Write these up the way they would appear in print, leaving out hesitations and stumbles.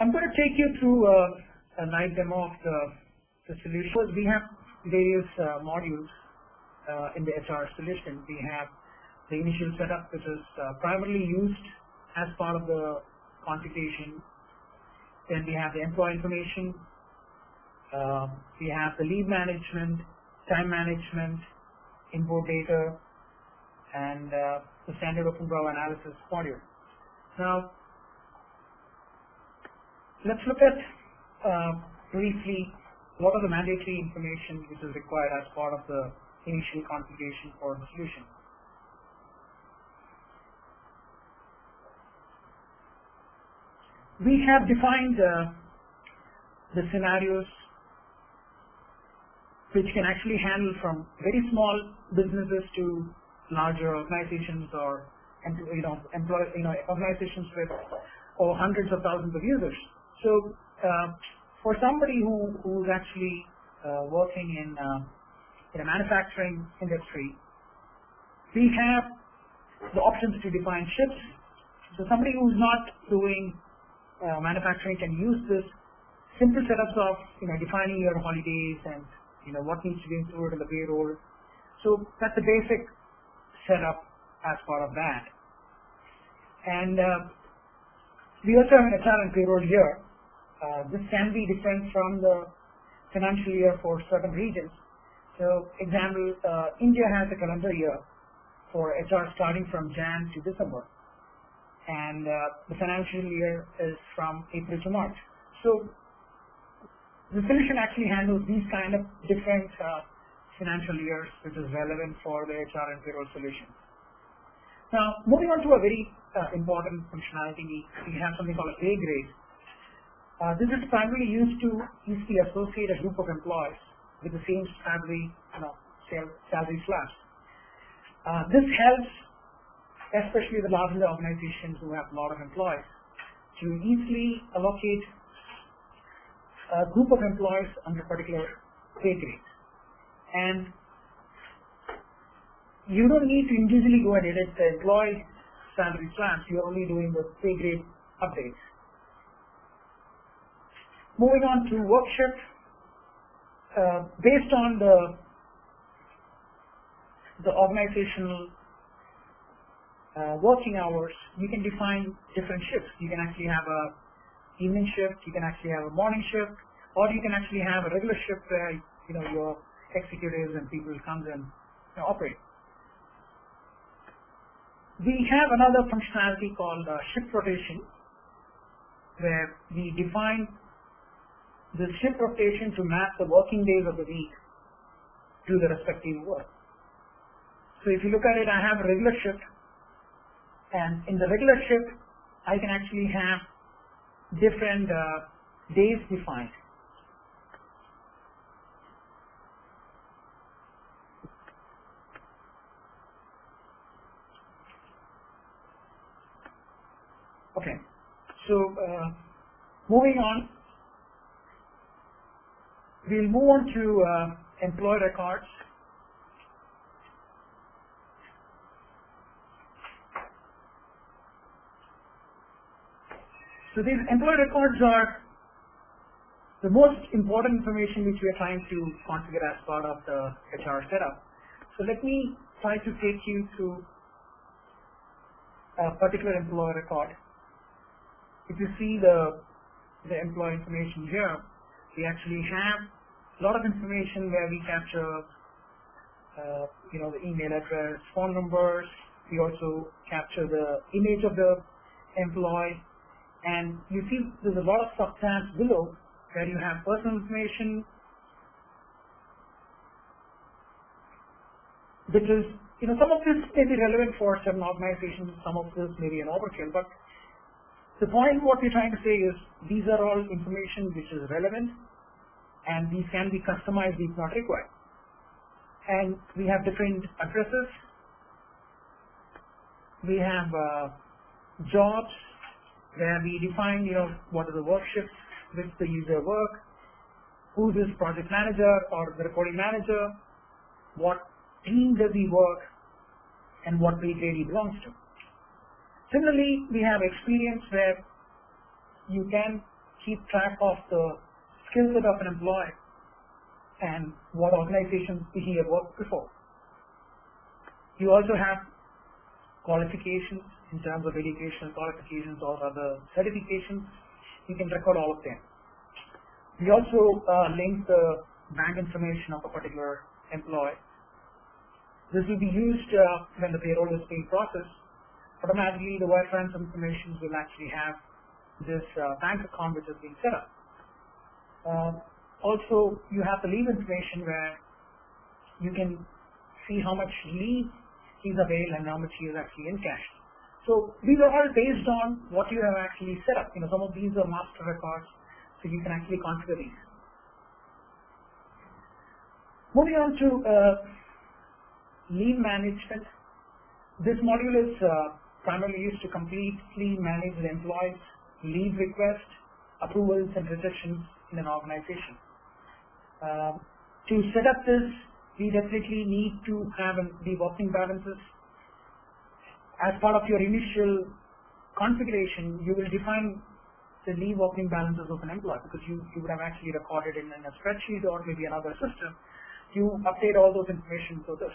I'm going to take you through a live demo of the solution. We have various modules in the HR solution. We have the initial setup, which is primarily used as part of the configuration. Then we have the employee information. We have the leave management, time management, import data, and the standard Openbravo analysis module. Now, let's look at briefly what are the mandatory information which is required as part of the initial configuration for the solution. We have defined the scenarios which can actually handle from very small businesses to larger organizations or organizations with hundreds of thousands of users. So for somebody who's actually working in a manufacturing industry, we have the options to define shifts. So somebody who's not doing manufacturing can use this simple setups of defining your holidays and what needs to be included in the payroll. So that's the basic setup as part of that. And we also have an HR and payroll year. This can be different from the financial year for certain regions. So, example, India has a calendar year for HR starting from Jan to December, and the financial year is from April to March. So, the solution actually handles these kind of different financial years, which is relevant for the HR and payroll solution. Now, moving on to a very important functionality, we have something called a pay grade. This is primarily used to easily associate a group of employees with the same salary, salary slabs. This helps, especially the larger organizations who have a lot of employees, to easily allocate a group of employees under particular pay grades. And you don't need to individually go and edit the employee salary slabs. You're only doing the pay grade updates. Moving on to work shift, based on the organizational working hours, you can define different shifts. You can actually have a evening shift, you can actually have a morning shift, or you can actually have a regular shift where your executives and people comes and operate. We have another functionality called shift rotation, where we define the shift rotation to map the working days of the week to the respective work. So if you look at it, I have a regular shift, and in the regular shift, I can actually have different days defined. Okay, so moving on, we'll move on to employee records. So these employee records are the most important information which we are trying to configure as part of the HR setup. So let me try to take you through a particular employee record. If you see the employee information here, we actually have a lot of information where we capture the email address, phone numbers. We also capture the image of the employee. And you see there's a lot of subtabs below where you have personal information, which is, some of this may be relevant for certain organizations, some of this may be an overkill, but the point what we're trying to say is these are all information which is relevant, and these can be customized if not required. And we have different addresses, we have jobs, where we define, what are the work shifts which the user work, who is project manager or the reporting manager, what team does he work, and what pay grade he belongs to. Similarly, we have experience where you can keep track of the skill set of an employee and what organizations he had worked before. You also have qualifications in terms of educational qualifications or other certifications. You can record all of them. We also link the bank information of a particular employee. This will be used when the payroll is being processed. Automatically, the wire transfer information will actually have this bank account which is being set up. Also, you have the leave information where you can see how much leave is available and how much he is actually encashed. So these are all based on what you have actually set up. Some of these are master records, so you can actually configure these. Moving on to leave management. This module is primarily used to completely manage the employee's leave request, approvals, and rejections in an organization. To set up this, we definitely need to have the working balances. As part of your initial configuration, you will define the leave working balances of an employee because you would have actually recorded in a spreadsheet or maybe another system. You update all those information to this.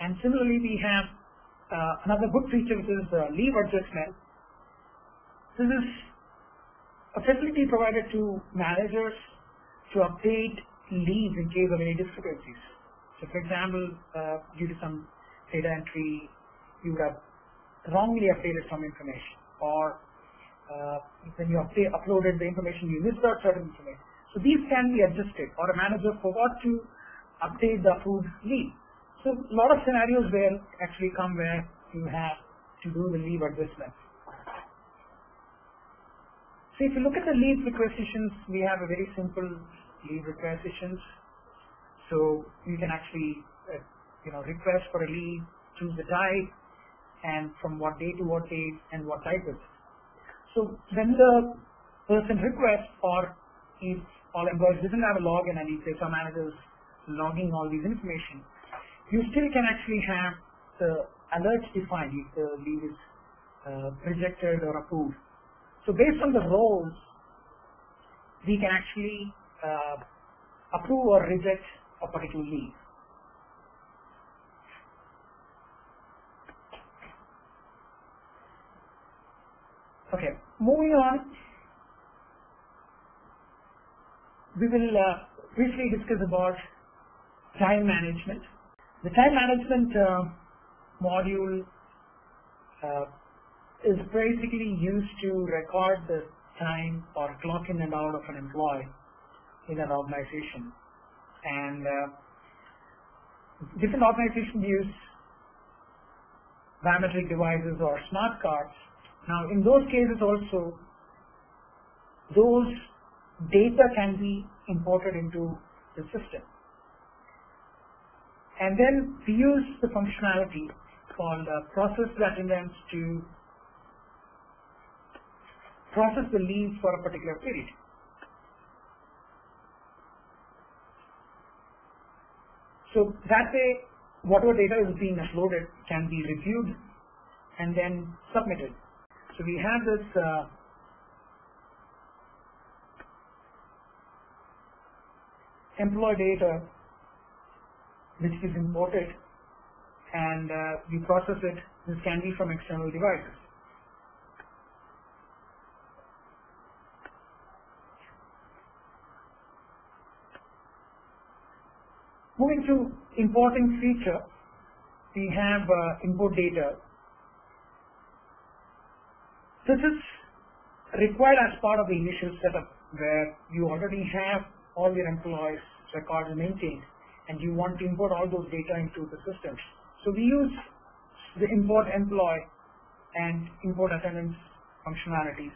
And similarly, we have another good feature which is leave adjustment. This is a facility provided to managers to update leave in case of any discrepancies. So for example, due to some data entry, you would have wrongly updated some information, or when you uploaded the information, you missed out certain information. So these can be adjusted, or a manager forgot to update the approved leave. So a lot of scenarios where actually come where you have to do the leave adjustment. So if you look at the leave requisitions, we have a very simple leave requisitions. So you can actually request for a leave, choose the type, and from what day to what date and what type is. So when the person requests, or if all employees doesn't have a login and if some managers logging all these information, you still can actually have the alerts defined if the leave is rejected or approved. So based on the roles, we can actually approve or reject a particular leave. Okay, moving on, we will briefly discuss about time management. The time management module is basically used to record the time or clock in and out of an employee in an organization. And different organizations use biometric devices or smart cards. Now, in those cases also, those data can be imported into the system. And then we use the functionality called process attendance to process the leave for a particular period. So that way, whatever data is being uploaded can be reviewed and then submitted. So we have this employee data which is imported, and we process it. This can be from external devices. Moving to importing feature, we have import data. This is required as part of the initial setup where you already have all your employees' records maintained and you want to import all those data into the system. So we use the import employee and import attendance functionalities.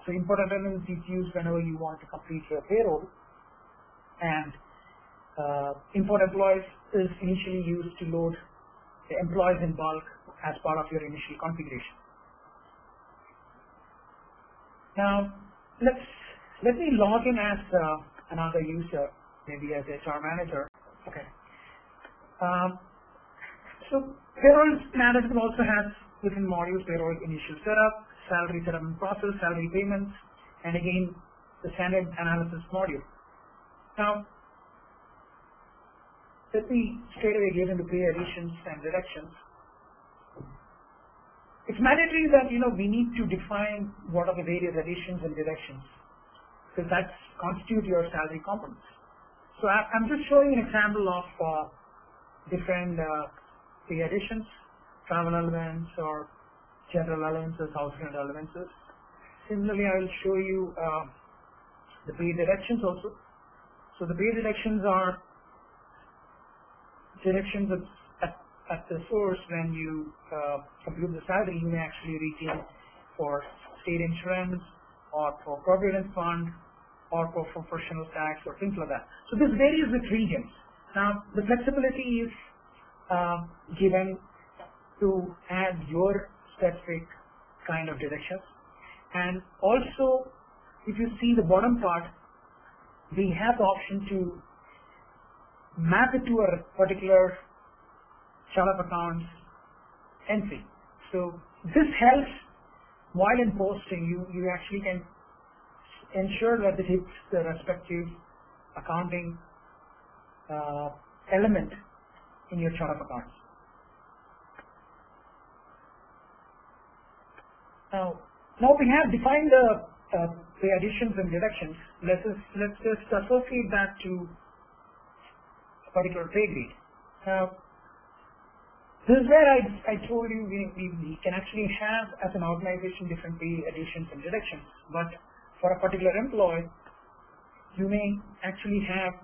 So import attendance is used whenever you want to complete your payroll, and import employees is initially used to load the employees in bulk as part of your initial configuration. Now, let me log in as another user, maybe as HR manager. Okay. So payroll management also has different modules: payroll initial setup, salary setup and process, salary payments, and again the standard analysis module. Now, let me straight away get into pay additions and deductions. It's mandatory that we need to define what are the various additions and deductions, because that constitute your salary components. So I'm just showing an example of different pay additions, travel allowance or general allowances, house rent allowances. Similarly, I will show you the pay deductions also. So the pay deductions are deductions at the source. When you compute the salary, you may actually retain for state insurance or for provident fund or for professional tax or things like that. So this varies with regions. Now the flexibility is given to add your specific kind of deductions. And also, if you see the bottom part, we have the option to map it to a particular chart of accounts entry. So this helps while in posting. You actually can ensure that it hits the respective accounting element in your chart of accounts. Now we have defined the pay additions and deductions. Let's just associate that to a particular pay grade. Now, this is where I told you we can actually have, as an organization, different pay additions and deductions. But for a particular employee, you may actually have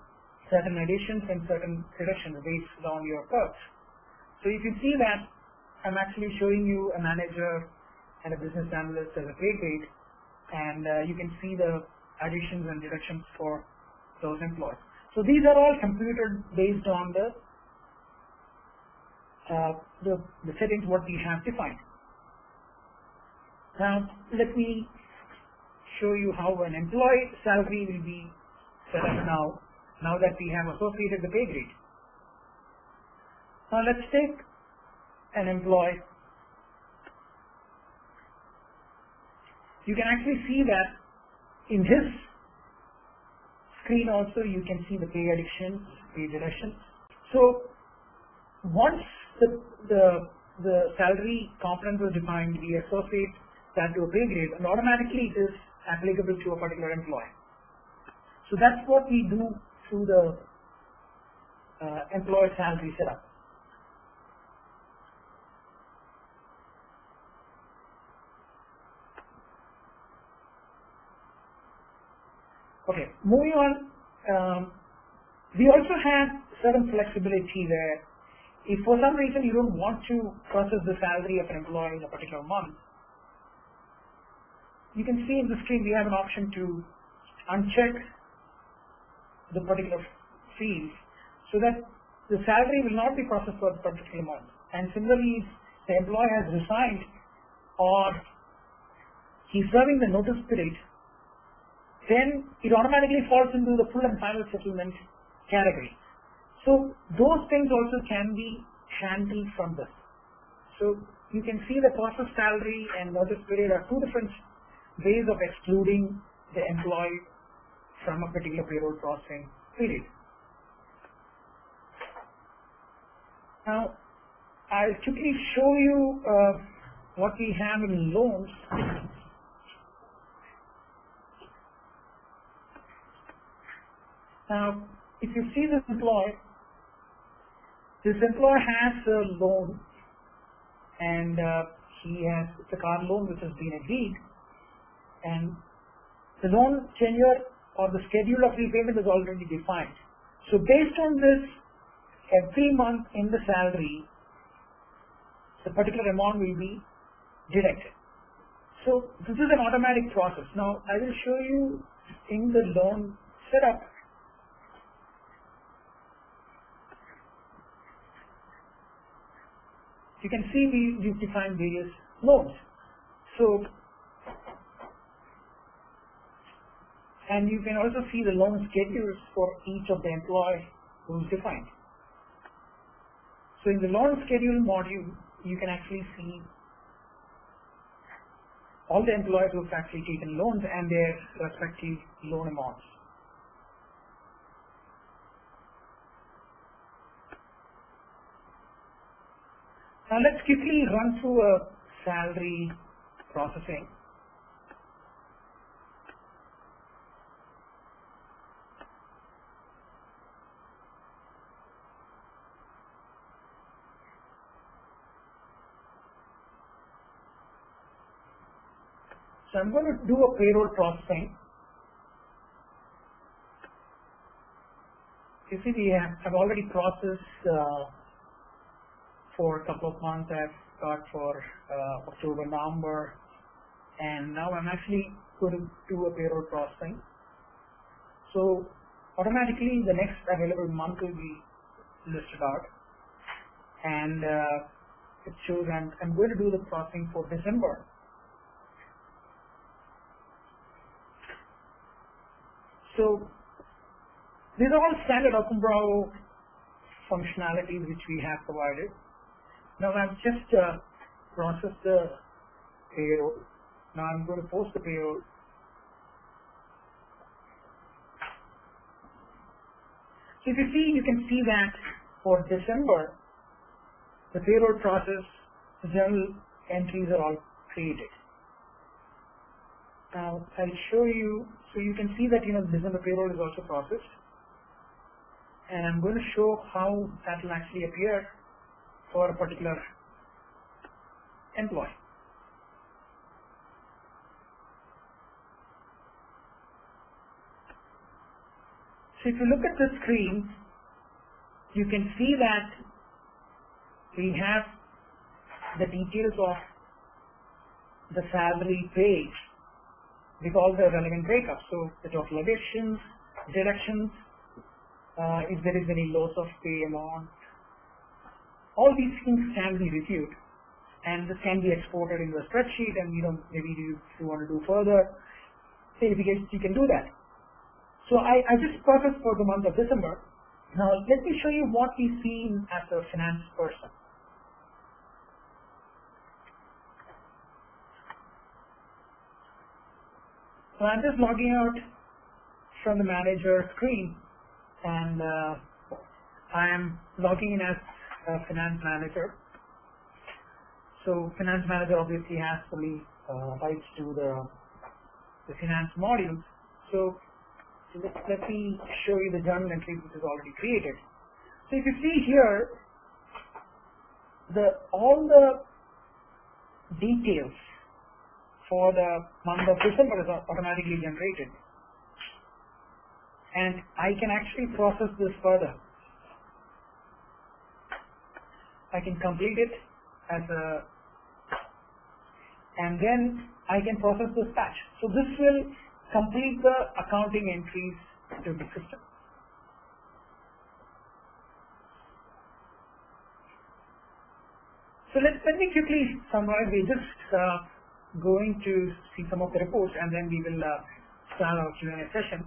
certain additions and certain deductions based on your curves. So if you see that, I'm actually showing you a manager and a business analyst as a pay grade, and you can see the additions and deductions for those employees. So these are all computed based on the settings what we have defined. Now let me show you how an employee salary will be set up now that we have associated the pay grade. Now let's take an employee. You can actually see that in his screen also you can see the pay additions, pay deductions. So once the salary component was defined, we associate that to a pay grade, and automatically it is applicable to a particular employee. So that's what we do through the employee salary setup. Okay, moving on, we also have certain flexibility where if for some reason you don't want to process the salary of an employee in a particular month, you can see in the screen we have an option to uncheck the particular field so that the salary will not be processed for the particular month. And similarly, if the employee has resigned or he's serving the notice period, then it automatically falls into the full and final settlement category. So those things also can be handled from this. So you can see the process salary and notice period are two different ways of excluding the employee from a particular payroll processing period. Now I'll quickly show you what we have in loans. Now, if you see this employee has a loan, and it's a car loan which has been agreed, and the loan tenure or the schedule of repayment is already defined. So based on this, every month in the salary, the particular amount will be deducted. So this is an automatic process. Now I will show you in the loan setup. You can see we've defined various loans. So, and you can also see the loan schedules for each of the employees who's defined. So in the loan schedule module, you can actually see all the employees who have actually taken loans and their respective loan amounts. Now let's quickly run through a salary processing. So I'm going to do a payroll processing. You see, I've already processed for a couple of months. I've got for October, November, and now I'm actually going to do a payroll processing. So automatically the next available month will be listed out, and it shows I'm going to do the processing for December. So these are all standard Openbravo functionalities which we have provided. Now I've just processed the payroll. Now I'm going to post the payroll. So if you see, you can see that for December, the payroll process, the journal entries are all created. Now I'll show you, so you can see that December payroll is also processed, and I'm going to show how that will actually appear for a particular employee. So if you look at the screen, you can see that we have the details of the salary page with all the relevant breakups. So the total additions, deductions, if there is any loss of pay amount, all these things can be reviewed, and this can be exported into a spreadsheet, and maybe if you want to do further verifications, you can do that. So I just processed for the month of December. Now let me show you what we see as a finance person. So I'm just logging out from the manager screen, and I am logging in as a finance manager. So finance manager obviously has fully rights to the finance modules. So let me show you the journal entry which is already created. So if you see here, all the details for the month of December is automatically generated, and I can actually process this further. I can complete it and then I can process this batch. So this will complete the accounting entries to the system. So let me quickly summarize. We're just going to see some of the reports, and then we will start our Q&A session.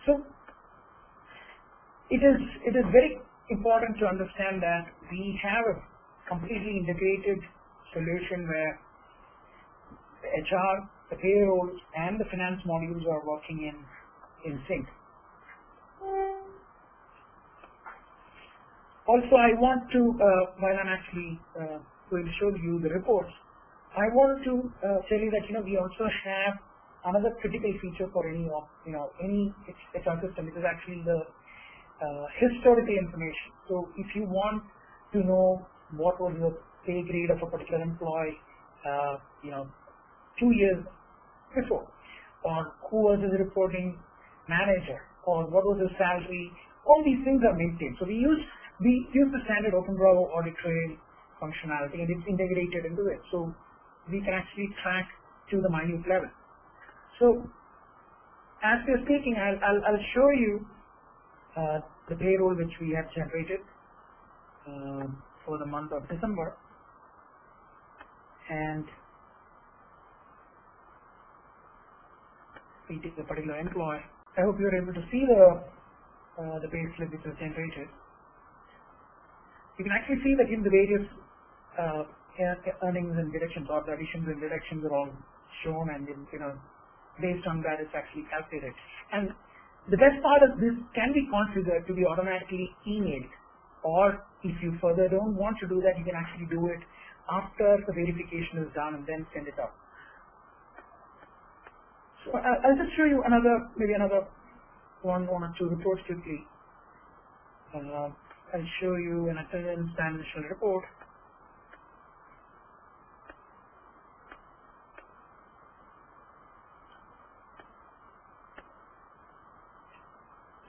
So it is very important to understand that we have a completely integrated solution where the HR, the payroll, and the finance modules are working in sync. Also, I want to, while I'm actually going to show you the reports, I want to tell you that we also have another critical feature for any HR system, which is actually the historical information. So if you want to know what was the pay grade of a particular employee 2 years before, or who was his reporting manager, or what was his salary, all these things are maintained. So we use the standard Openbravo audit trail functionality, and it's integrated into it. So we can actually track to the minute level. So as we're speaking, I'll show you the payroll which we have generated for the month of December, and we take the particular employee. I hope you're able to see the pay slip which was generated. You can actually see that in the various earnings and deductions, or the additions and deductions are all shown, and then, based on that it's actually calculated. And the best part is this can be configured to be automatically emailed, or if you further don't want to do that, you can actually do it after the verification is done and then send it out. So I'll just show you maybe another one or two reports quickly. I'll show you an attendance dimensional report.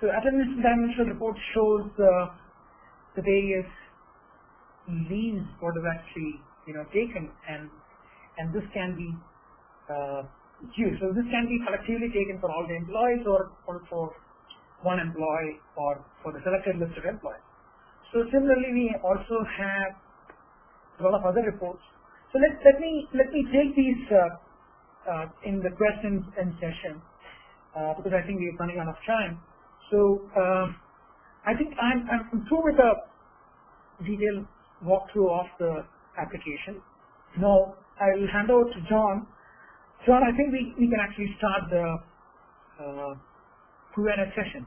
So attendance dimensional report shows the various leaves what is actually taken, and this can be used. So this can be collectively taken for all the employees, or for one employee, or for the selected list of employees. So similarly, we also have a lot of other reports. So let me take these in the questions and session because I think we're running out of time. So I think I'm through with a detailed walkthrough of the application. Now I will hand over to John. John, I think we can actually start the Q&A session.